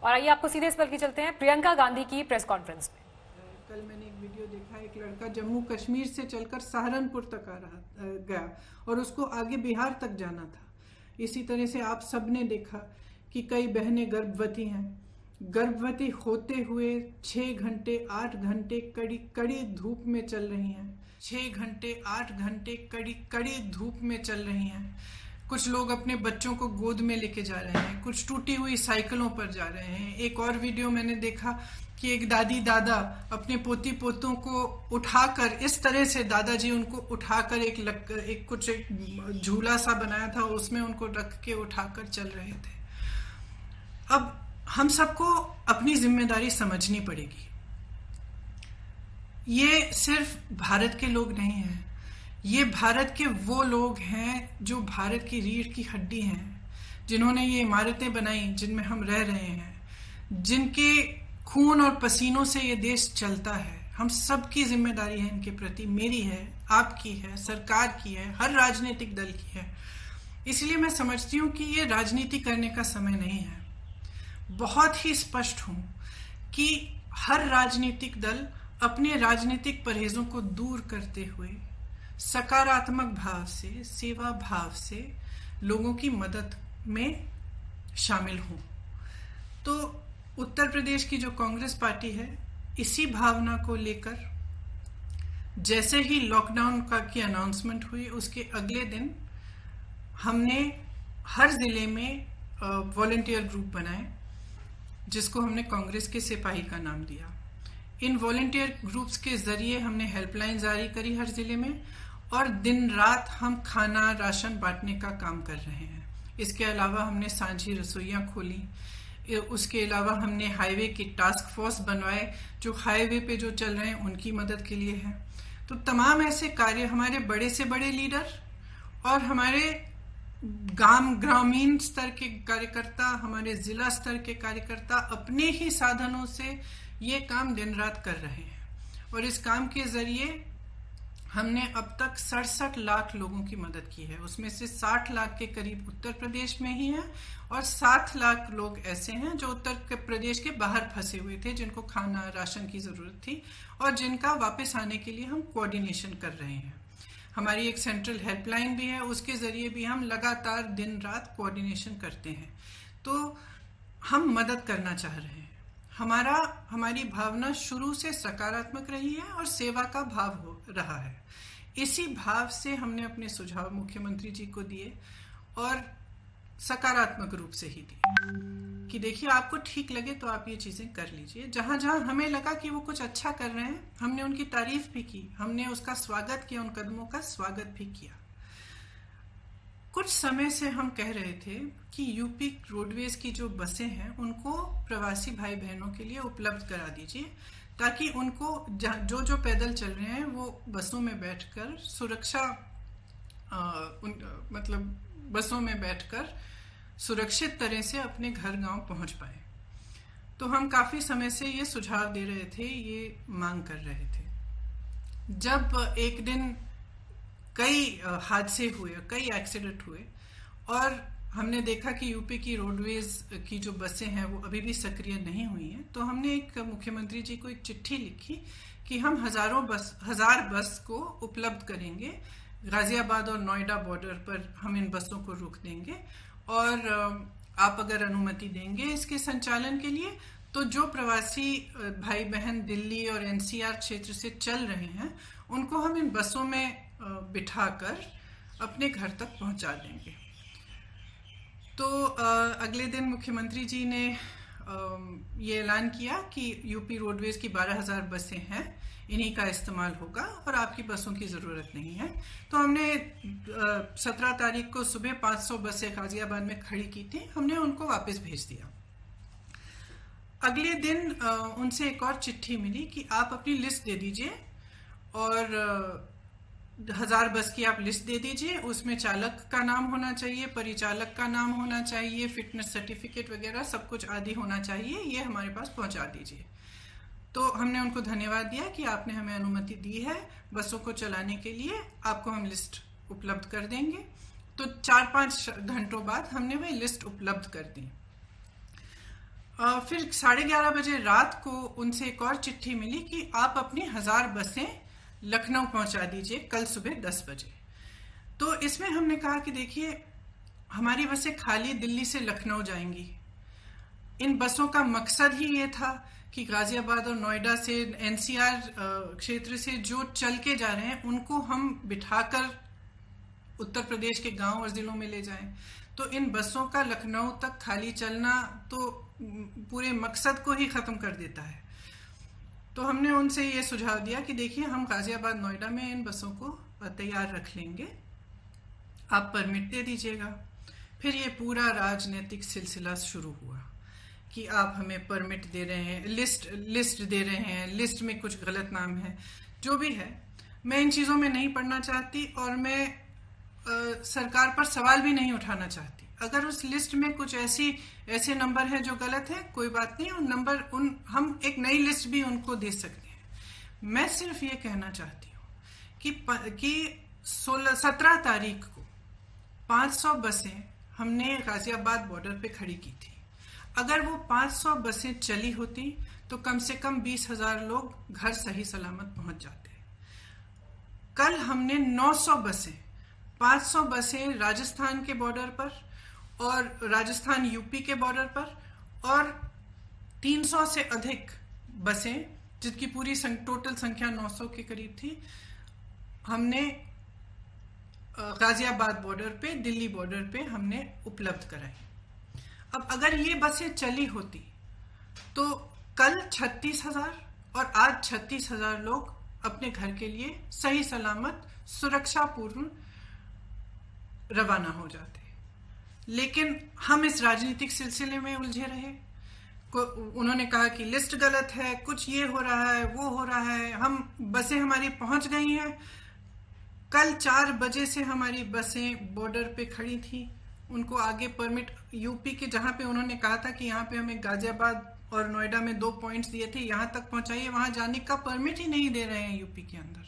और आइए आपको सीधे इस पर की चलते हैं प्रियंका गांधी की प्रेस कॉन्फ्रेंस में। कल मैंने एक वीडियो देखा, एक लड़का जम्मू कश्मीर से चलकर सहारनपुर तक गया और उसको आगे बिहार तक जाना था। इसी तरह से आप सब ने देखा कि कई बहनें गर्भवती हैं। गर्भवती होते हुए 6 घंटे 8 घंटे कड़ी कड़ी धूप में चल रही हैं। 6 घंटे 8 घंटे कड़ी कड़ी धूप में चल रही हैं। कुछ लोग अपने बच्चों को गोद में लेके जा रहे हैं, कुछ टूटी हुई साइकिलों पर जा रहे हैं। एक और वीडियो मैंने देखा कि एक दादी दादा अपने पोती पोतों को उठाकर, इस तरह से दादाजी उनको उठाकर एक झूला सा बनाया था, उसमें उनको रख के उठाकर चल रहे थे। अब हम सबको अपनी जिम्मेदारी समझनी पड़ेगी। ये सिर्फ भारत के लोग नहीं हैं, ये भारत के वो लोग हैं जो भारत की रीढ़ की हड्डी हैं, जिन्होंने ये इमारतें बनाई जिनमें हम रह रहे हैं, जिनके खून और पसीनों से ये देश चलता है। हम सबकी जिम्मेदारी है इनके प्रति, मेरी है, आपकी है, सरकार की है, हर राजनीतिक दल की है। इसलिए मैं समझती हूँ कि ये राजनीति करने का समय नहीं है। बहुत ही स्पष्ट हूँ कि हर राजनीतिक दल अपने राजनीतिक परहेजों को दूर करते हुए सकारात्मक भाव से, सेवा भाव से लोगों की मदद में शामिल हों। तो उत्तर प्रदेश की जो कांग्रेस पार्टी है, इसी भावना को लेकर जैसे ही लॉकडाउन की अनाउंसमेंट हुई, उसके अगले दिन हमने हर जिले में वॉलंटियर ग्रुप बनाए, जिसको हमने कांग्रेस के सिपाही का नाम दिया। इन वॉलंटियर ग्रुप्स के जरिए हमने हेल्पलाइन जारी करी हर जिले में, और दिन रात हम खाना राशन बांटने का काम कर रहे हैं। इसके अलावा हमने सांझी रसोइयाँ खोली। उसके अलावा हमने हाईवे की टास्क फोर्स बनवाए, जो हाईवे पे जो चल रहे हैं उनकी मदद के लिए है। तो तमाम ऐसे कार्य हमारे बड़े से बड़े लीडर और हमारे ग्रामीण स्तर के कार्यकर्ता, हमारे जिला स्तर के कार्यकर्ता अपने ही साधनों से ये काम दिन रात कर रहे हैं। और इस काम के जरिए हमने अब तक 67 लाख लोगों की मदद की है। उसमें से 60 लाख के करीब उत्तर प्रदेश में ही हैं, और 7 लाख लोग ऐसे हैं जो उत्तर प्रदेश के बाहर फंसे हुए थे, जिनको खाना राशन की ज़रूरत थी और जिनका वापस आने के लिए हम कोऑर्डिनेशन कर रहे हैं। हमारी एक सेंट्रल हेल्पलाइन भी है, उसके ज़रिए भी हम लगातार दिन रात कोऑर्डिनेशन करते हैं। तो हम मदद करना चाह रहे हैं। हमारी भावना शुरू से सकारात्मक रही है और सेवा का भाव रहा है। इसी भाव से हमने अपने सुझाव मुख्यमंत्री जी को दिए, और सकारात्मक रूप से ही दिए कि देखिए, आपको ठीक लगे तो आप ये चीज़ें कर लीजिए। जहाँ जहाँ हमें लगा कि वो कुछ अच्छा कर रहे हैं, हमने उनकी तारीफ भी की, हमने उसका स्वागत किया, उन कदमों का स्वागत भी किया। कुछ समय से हम कह रहे थे कि यूपी रोडवेज की जो बसें हैं उनको प्रवासी भाई बहनों के लिए उपलब्ध करा दीजिए, ताकि उनको जो जो पैदल चल रहे हैं वो बसों में बैठकर बसों में बैठकर सुरक्षित तरह से अपने घर गांव पहुंच पाए। तो हम काफ़ी समय से ये सुझाव दे रहे थे, ये मांग कर रहे थे। जब एक दिन कई हादसे हुए, कई एक्सीडेंट हुए, और हमने देखा कि यूपी की रोडवेज की जो बसें हैं वो अभी भी सक्रिय नहीं हुई हैं, तो हमने एक मुख्यमंत्री जी को एक चिट्ठी लिखी कि हम 1000 बस को उपलब्ध करेंगे। गाजियाबाद और नोएडा बॉर्डर पर हम इन बसों को रोक देंगे, और आप अगर अनुमति देंगे इसके संचालन के लिए, तो जो प्रवासी भाई बहन दिल्ली और एनसीआर क्षेत्र से चल रहे हैं उनको हम इन बसों में बिठाकर अपने घर तक पहुंचा देंगे। तो अगले दिन मुख्यमंत्री जी ने ये ऐलान किया कि यूपी रोडवेज की 12,000 बसें हैं, इन्हीं का इस्तेमाल होगा और आपकी बसों की ज़रूरत नहीं है। तो हमने 17 तारीख को सुबह 500 बसें गाजियाबाद में खड़ी की थी, हमने उनको वापस भेज दिया। अगले दिन उनसे एक और चिट्ठी मिली कि आप अपनी लिस्ट दे दीजिए, और 1000 बस की आप लिस्ट दे दीजिए। उसमें चालक का नाम होना चाहिए, परिचालक का नाम होना चाहिए, फिटनेस सर्टिफिकेट वगैरह सब कुछ आदि होना चाहिए, ये हमारे पास पहुंचा दीजिए। तो हमने उनको धन्यवाद दिया कि आपने हमें अनुमति दी है बसों को चलाने के लिए, आपको हम लिस्ट उपलब्ध कर देंगे। तो 4-5 घंटों बाद हमने वह लिस्ट उपलब्ध कर दी। फिर 11:30 बजे रात को उनसे एक और चिट्ठी मिली कि आप अपनी 1000 बसें लखनऊ पहुंचा दीजिए कल सुबह 10 बजे। तो इसमें हमने कहा कि देखिए, हमारी बसें खाली दिल्ली से लखनऊ जाएंगी। इन बसों का मकसद ही ये था कि गाजियाबाद और नोएडा से, एनसीआर क्षेत्र से जो चल के जा रहे हैं उनको हम बिठाकर उत्तर प्रदेश के गांव और जिलों में ले जाएं। तो इन बसों का लखनऊ तक खाली चलना तो पूरे मकसद को ही खत्म कर देता है। तो हमने उनसे ये सुझाव दिया कि देखिए, हम गाजियाबाद नोएडा में इन बसों को तैयार रख लेंगे, आप परमिट दे दीजिएगा। फिर ये पूरा राजनीतिक सिलसिला शुरू हुआ कि आप हमें परमिट दे रहे हैं, लिस्ट दे रहे हैं, लिस्ट में कुछ गलत नाम है। जो भी है, मैं इन चीज़ों में नहीं पढ़ना चाहती और मैं सरकार पर सवाल भी नहीं उठाना चाहती। अगर उस लिस्ट में कुछ ऐसे नंबर हैं जो गलत हैं, कोई बात नहीं, हम एक नई लिस्ट भी उनको दे सकते हैं। मैं सिर्फ ये कहना चाहती हूँ कि 17 तारीख को 500 बसें हमने गाजियाबाद बॉर्डर पे खड़ी की थी। अगर वो 500 बसें चली होती तो कम से कम 20,000 लोग घर सही सलामत पहुंच जाते। कल हमने 900 बसें, 500 बसें राजस्थान के बॉर्डर पर और राजस्थान यूपी के बॉर्डर पर, और 300 से अधिक बसें, जिनकी पूरी टोटल संख्या 900 के करीब थी, हमने गाजियाबाद बॉर्डर पे, दिल्ली बॉर्डर पे हमने उपलब्ध कराई। अब अगर ये बसें चली होती तो कल 36,000 और आज 36,000 लोग अपने घर के लिए सही सलामत सुरक्षापूर्ण रवाना हो जाते। लेकिन हम इस राजनीतिक सिलसिले में उलझे रहे। उन्होंने कहा कि लिस्ट गलत है, कुछ ये हो रहा है, वो हो रहा है, बसें हमारी पहुंच गई हैं। कल 4 बजे से हमारी बसें बॉर्डर पे खड़ी थी, उनको आगे परमिट, यूपी के जहाँ पे उन्होंने कहा था कि यहाँ पे हमें गाजियाबाद और नोएडा में 2 पॉइंट्स दिए थे, यहाँ तक पहुँचाइए, वहाँ जाने का परमिट ही नहीं दे रहे हैं यूपी के अंदर।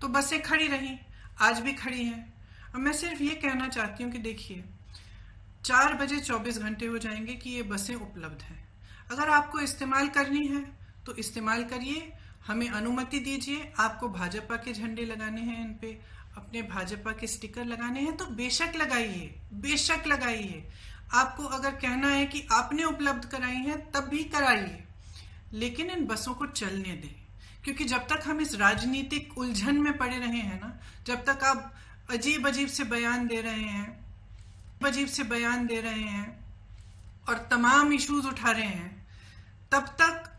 तो बसें खड़ी रही, आज भी खड़ी हैं। अब मैं सिर्फ ये कहना चाहती हूँ कि देखिए, 4 बजे 24 घंटे हो जाएंगे कि ये बसें उपलब्ध हैं। अगर आपको इस्तेमाल करनी है तो इस्तेमाल करिए, हमें अनुमति दीजिए। आपको भाजपा के झंडे लगाने हैं, इन पे अपने भाजपा के स्टिकर लगाने हैं तो बेशक लगाइए, बेशक लगाइए। आपको अगर कहना है कि आपने उपलब्ध कराई है तब भी कराइए, लेकिन इन बसों को चलने दें। क्योंकि जब तक हम इस राजनीतिक उलझन में पड़े रहे हैं ना, जब तक आप अजीब अजीब से बयान दे रहे हैं और तमाम इश्यूज उठा रहे हैं, तब तक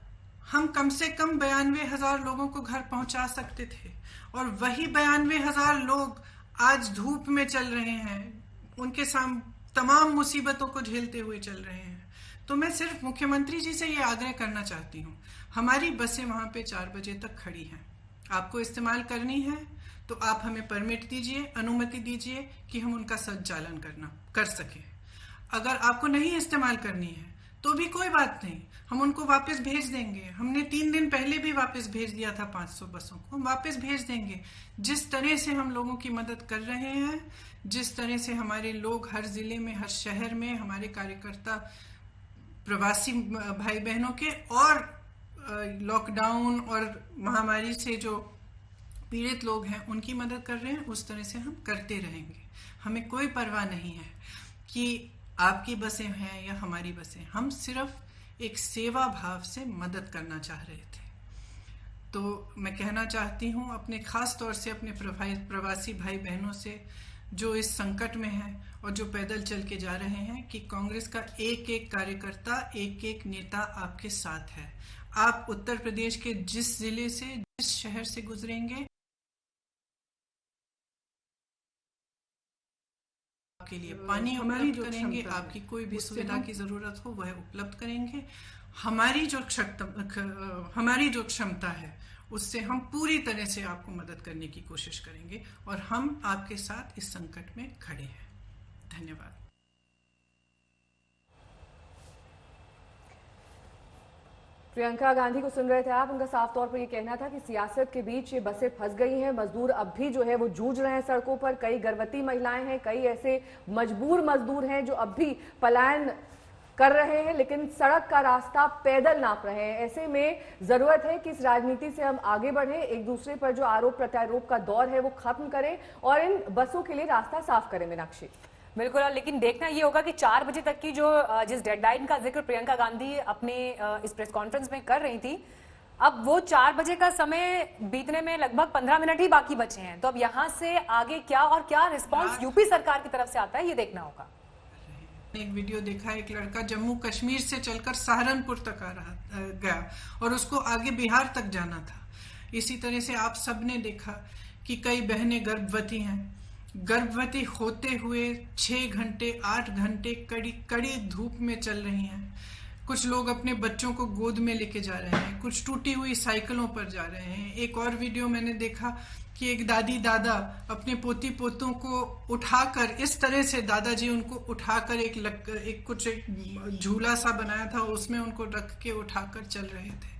हम कम से कम 92,000 लोगों को घर पहुंचा सकते थे। और वही 92,000 लोग आज धूप में चल रहे हैं, उनके सामने तमाम मुसीबतों को झेलते हुए चल रहे हैं। तो मैं सिर्फ मुख्यमंत्री जी से ये आग्रह करना चाहती हूँ, हमारी बसें वहां पे 4 बजे तक खड़ी हैं, आपको इस्तेमाल करनी है तो आप हमें परमिट दीजिए, अनुमति दीजिए कि हम उनका संचालन कर सकें। अगर आपको नहीं इस्तेमाल करनी है तो भी कोई बात नहीं, हम उनको वापस भेज देंगे। हमने 3 दिन पहले भी वापस भेज दिया था 500 बसों को, हम वापस भेज देंगे। जिस तरह से हम लोगों की मदद कर रहे हैं, जिस तरह से हमारे लोग हर जिले में, हर शहर में, हमारे कार्यकर्ता प्रवासी भाई बहनों के और लॉकडाउन और महामारी से जो पीड़ित लोग हैं उनकी मदद कर रहे हैं, उस तरह से हम करते रहेंगे। हमें कोई परवाह नहीं है कि आपकी बसें हैं या हमारी बसें, हम सिर्फ एक सेवा भाव से मदद करना चाह रहे थे। तो मैं कहना चाहती हूँ अपने खास तौर से अपने प्रवासी भाई बहनों से जो इस संकट में हैं और जो पैदल चल के जा रहे हैं, कि कांग्रेस का एक एक कार्यकर्ता, एक एक नेता आपके साथ है। आप उत्तर प्रदेश के जिस जिले से, जिस शहर से गुजरेंगे, आपके लिए पानी उपलब्ध करेंगे, आपकी कोई भी सुविधा की जरूरत हो वह उपलब्ध करेंगे। हमारी जो क्षमता है उससे हम पूरी तरह से आपको मदद करने की कोशिश करेंगे और हम आपके साथ इस संकट में खड़े हैं। धन्यवाद। प्रियंका गांधी को सुन रहे थे आप। उनका साफ तौर पर ये कहना था कि सियासत के बीच ये बसें फंस गई हैं, मजदूर अब भी जो है वो जूझ रहे हैं सड़कों पर। कई गर्भवती महिलाएं हैं, कई ऐसे मजबूर मजदूर हैं जो अब भी पलायन कर रहे हैं, लेकिन सड़क का रास्ता पैदल नाप रहे हैं। ऐसे में जरूरत है कि इस राजनीति से हम आगे बढ़े, एक दूसरे पर जो आरोप प्रत्यारोप का दौर है वो खत्म करें और इन बसों के लिए रास्ता साफ करें। मीनाक्षी, बिल्कुल, लेकिन देखना ये होगा कि 4 बजे तक की जो जिस डेडलाइन का जिक्र प्रियंका गांधी अपने इस प्रेस कॉन्फ्रेंस में कर रही थी, अब वो 4 बजे का समय बीतने में लगभग 15 मिनट ही बाकी बचे हैं। तो अब यहाँ से आगे क्या और क्या रिस्पांस यूपी सरकार की तरफ से आता है, ये देखना होगा। एक वीडियो देखा, एक लड़का जम्मू कश्मीर से चलकर सहारनपुर तक गया और उसको आगे बिहार तक जाना था। इसी तरह से आप सबने देखा कि कई बहनें गर्भवती हैं, गर्भवती होते हुए 6 घंटे 8 घंटे कड़ी धूप में चल रही हैं। कुछ लोग अपने बच्चों को गोद में लेके जा रहे हैं, कुछ टूटी हुई साइकिलों पर जा रहे हैं। एक और वीडियो मैंने देखा कि एक दादी दादा अपने पोती पोतों को उठाकर, इस तरह से दादाजी उनको उठाकर एक झूला सा बनाया था, उसमें उनको रख के उठाकर चल रहे थे।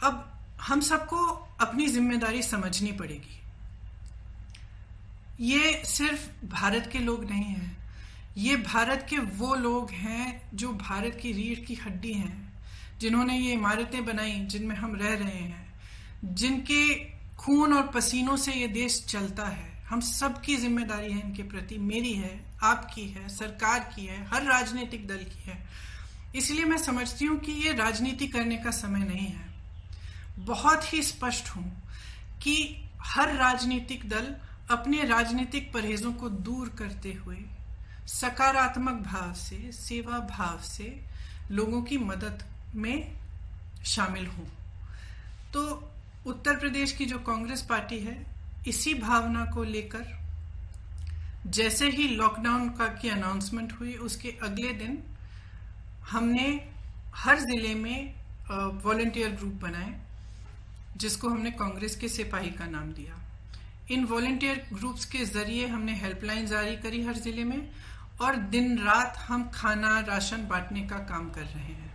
अब हम सबको अपनी जिम्मेदारी समझनी पड़ेगी। ये सिर्फ भारत के लोग नहीं हैं, ये भारत के वो लोग हैं जो भारत की रीढ़ की हड्डी हैं, जिन्होंने ये इमारतें बनाई जिनमें हम रह रहे हैं, जिनके खून और पसीनों से ये देश चलता है। हम सबकी जिम्मेदारी है इनके प्रति, मेरी है, आपकी है, सरकार की है, हर राजनीतिक दल की है। इसलिए मैं समझती हूँ कि ये राजनीति करने का समय नहीं है। बहुत ही स्पष्ट हूँ कि हर राजनीतिक दल अपने राजनीतिक परहेजों को दूर करते हुए सकारात्मक भाव से, सेवा भाव से लोगों की मदद में शामिल हों। तो उत्तर प्रदेश की जो कांग्रेस पार्टी है, इसी भावना को लेकर जैसे ही लॉकडाउन की अनाउंसमेंट हुई, उसके अगले दिन हमने हर जिले में वॉलंटियर ग्रुप बनाए, जिसको हमने कांग्रेस के सिपाही का नाम दिया। इन वॉलंटियर ग्रुप्स के जरिए हमने हेल्पलाइन जारी करी हर जिले में, और दिन रात हम खाना राशन बांटने का काम कर रहे हैं।